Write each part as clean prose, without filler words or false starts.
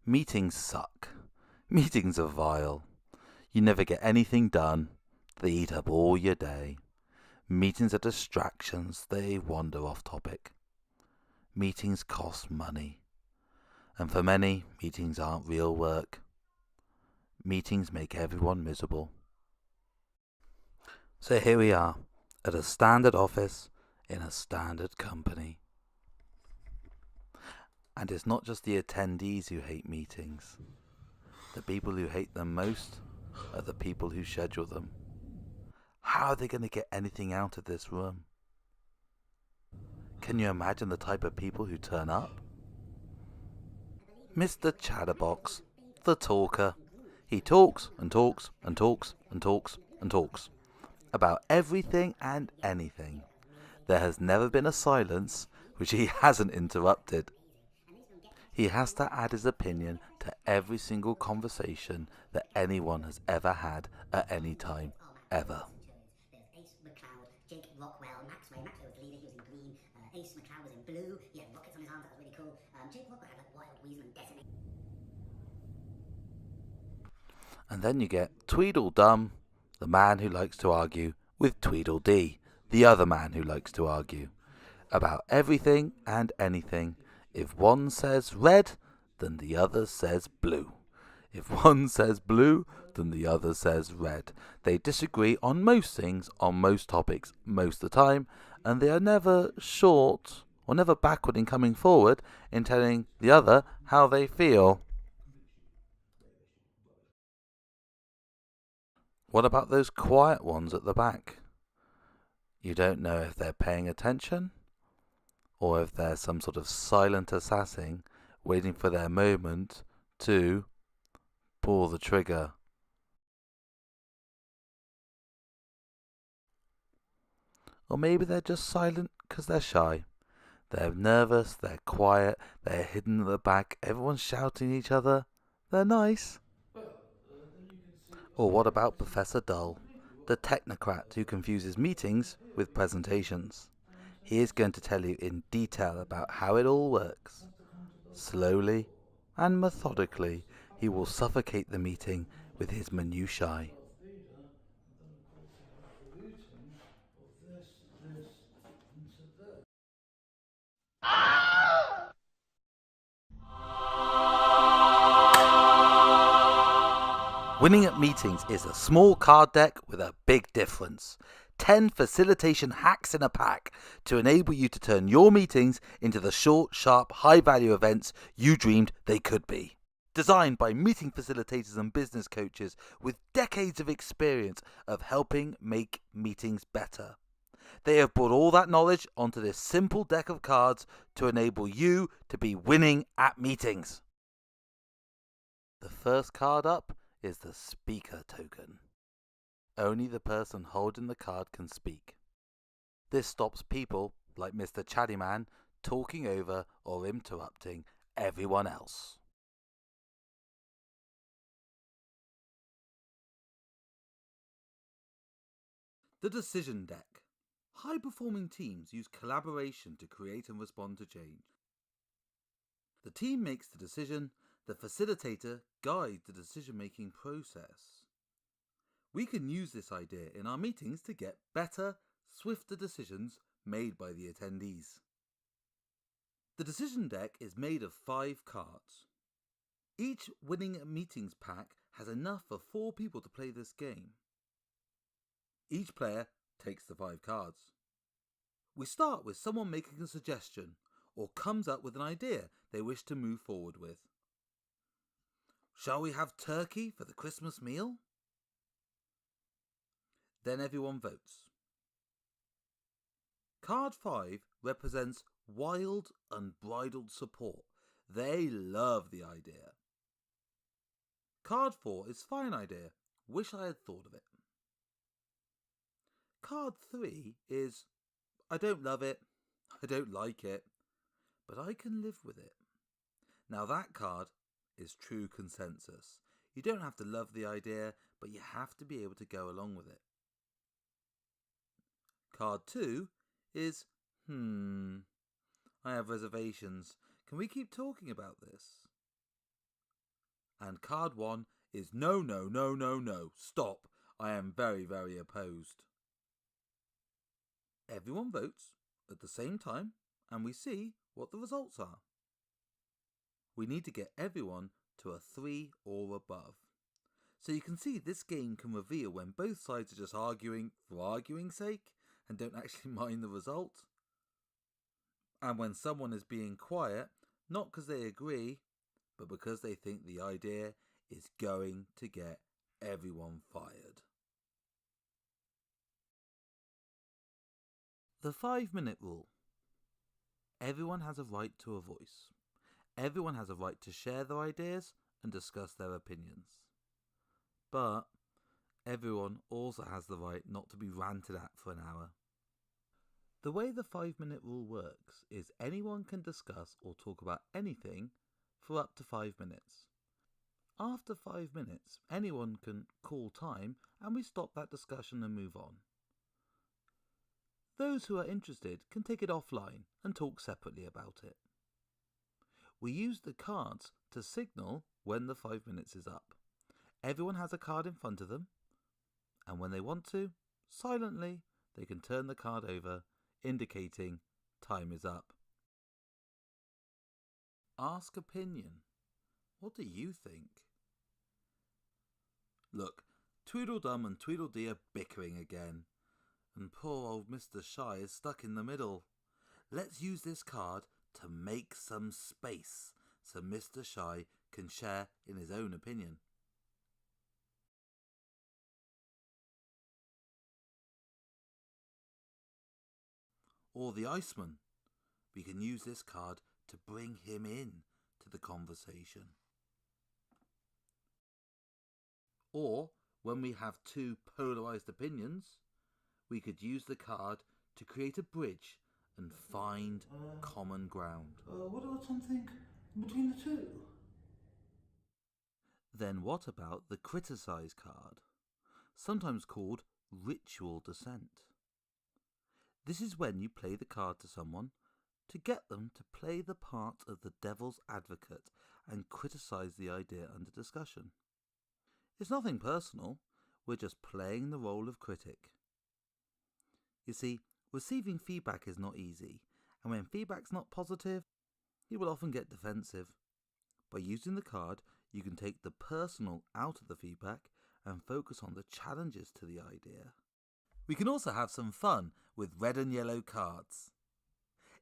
Meetings suck. Meetings are vile. You never get anything done. They eat up all your day. Meetings are distractions. They wander off topic. Meetings cost money. And for many, meetings aren't real work. Meetings make everyone miserable. So here we are, at a standard office in a standard company. And it's not just the attendees who hate meetings. The people who hate them most are the people who schedule them. How are they going to get anything out of this room? Can you imagine the type of people who turn up? Mr. Chatterbox, the talker. He talks and talks and talks and talks and talks about everything and anything. There has never been a silence which he hasn't interrupted. He has to add his opinion to every single conversation that anyone has ever had at any time, ever. There's Ace McCloud, Jake Rockwell, Maxwell. Maxwell was the leader, he was in green. Ace McCloud was in blue. He had rockets on his arms, that was really cool. Jake Rockwell had like wild Weaseman designate. And then you get Tweedledum, the man who likes to argue, with Tweedledee, the other man who likes to argue about everything and anything. If one says red, then the other says blue. If one says blue, then the other says red. They disagree on most things, on most topics, most of the time, and they are never short or never backward in coming forward in telling the other how they feel. What about those quiet ones at the back? You don't know if they're paying attention or if they're some sort of silent assassin waiting for their moment to pull the trigger. Or maybe they're just silent because they're shy. They're nervous, they're quiet, they're hidden at the back, everyone's shouting at each other. They're nice. Or what about Professor Dull, the technocrat who confuses meetings with presentations? He is going to tell you in detail about how it all works. Slowly and methodically, he will suffocate the meeting with his minutiae. Winning at meetings is a small card deck with a big difference. 10 facilitation hacks in a pack to enable you to turn your meetings into the short, sharp, high-value events you dreamed they could be. Designed by meeting facilitators and business coaches with decades of experience of helping make meetings better. They have brought all that knowledge onto this simple deck of cards to enable you to be winning at meetings. The first card up is the speaker token. Only the person holding the card can speak. This stops people, like Mr. Chattyman, talking over or interrupting everyone else. The decision deck. High-performing teams use collaboration to create and respond to change. The team makes the decision, the facilitator guides the decision-making process. We can use this idea in our meetings to get better, swifter decisions made by the attendees. The decision deck is made of 5 cards. Each winning meetings pack has enough for 4 people to play this game. Each player takes the 5 cards. We start with someone making a suggestion or comes up with an idea they wish to move forward with. Shall we have turkey for the Christmas meal? Then everyone votes. Card 5 represents wild, unbridled support. They love the idea. Card 4 is fine idea. Wish I had thought of it. Card 3 is I don't love it, I don't like it, but I can live with it. Now that card is true consensus. You don't have to love the idea, but you have to be able to go along with it. Card 2 is I have reservations. Can we keep talking about this? And card 1 is no, no, no, no, no, stop, I am very, very opposed. Everyone votes at the same time and we see what the results are. We need to get everyone to a 3 or above. So you can see this game can reveal when both sides are just arguing for arguing's sake and don't actually mind the result. And when someone is being quiet, not because they agree, but because they think the idea is going to get everyone fired. The 5-minute rule. Everyone has a right to a voice. Everyone has a right to share their ideas and discuss their opinions. But everyone also has the right not to be ranted at for an hour. The way the 5-minute rule works is anyone can discuss or talk about anything for up to 5 minutes. After 5 minutes, anyone can call time and we stop that discussion and move on. Those who are interested can take it offline and talk separately about it. We use the cards to signal when the 5 minutes is up. Everyone has a card in front of them, and when they want to, silently, they can turn the card over, indicating time is up. Ask opinion. What do you think? Look, Tweedledum and Tweedledee are bickering again, and poor old Mr. Shy is stuck in the middle. Let's use this card to make some space so Mr. Shy can share in his own opinion. Or the Iceman. We can use this card to bring him in to the conversation. Or, when we have two polarised opinions, we could use the card to create a bridge and find common ground. What about something between the two? Then what about the criticise card, sometimes called ritual dissent? This is when you play the card to someone to get them to play the part of the devil's advocate and criticise the idea under discussion. It's nothing personal, we're just playing the role of critic. You see, receiving feedback is not easy, and when feedback's not positive, you will often get defensive. By using the card, you can take the personal out of the feedback and focus on the challenges to the idea. We can also have some fun with red and yellow cards.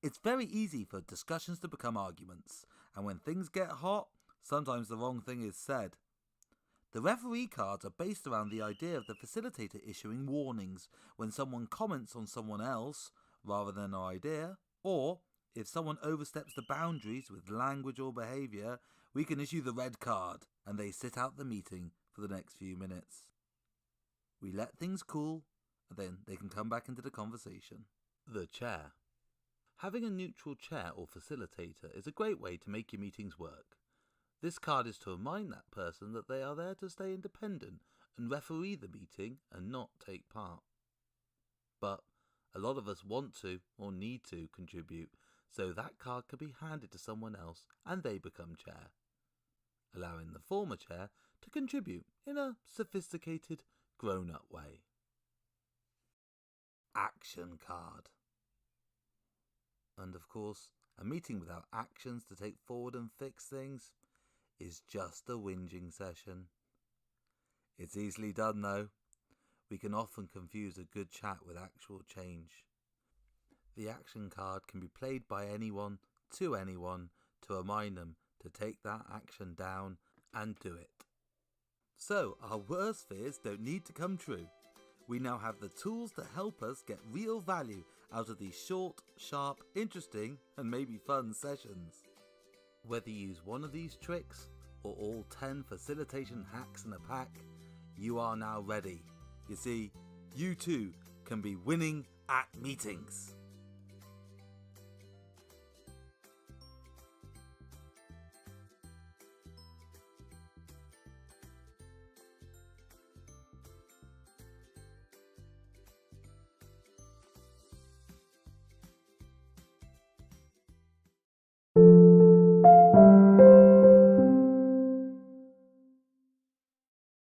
It's very easy for discussions to become arguments, and when things get hot, sometimes the wrong thing is said. The referee cards are based around the idea of the facilitator issuing warnings when someone comments on someone else rather than our idea, or if someone oversteps the boundaries with language or behaviour, we can issue the red card and they sit out the meeting for the next few minutes. We let things cool and then they can come back into the conversation. The chair. Having a neutral chair or facilitator is a great way to make your meetings work. This card is to remind that person that they are there to stay independent and referee the meeting and not take part. But a lot of us want to or need to contribute, so that card can be handed to someone else and they become chair, allowing the former chair to contribute in a sophisticated, grown-up way. Action card. And of course, a meeting without actions to take forward and fix things is just a whinging session. It's easily done though. We can often confuse a good chat with actual change. The action card can be played by anyone to remind them to take that action down and do it. So our worst fears don't need to come true. We now have the tools to help us get real value out of these short, sharp, interesting and maybe fun sessions. Whether you use one of these tricks or all 10 facilitation hacks in a pack, you are now ready. You see, you too can be winning at meetings.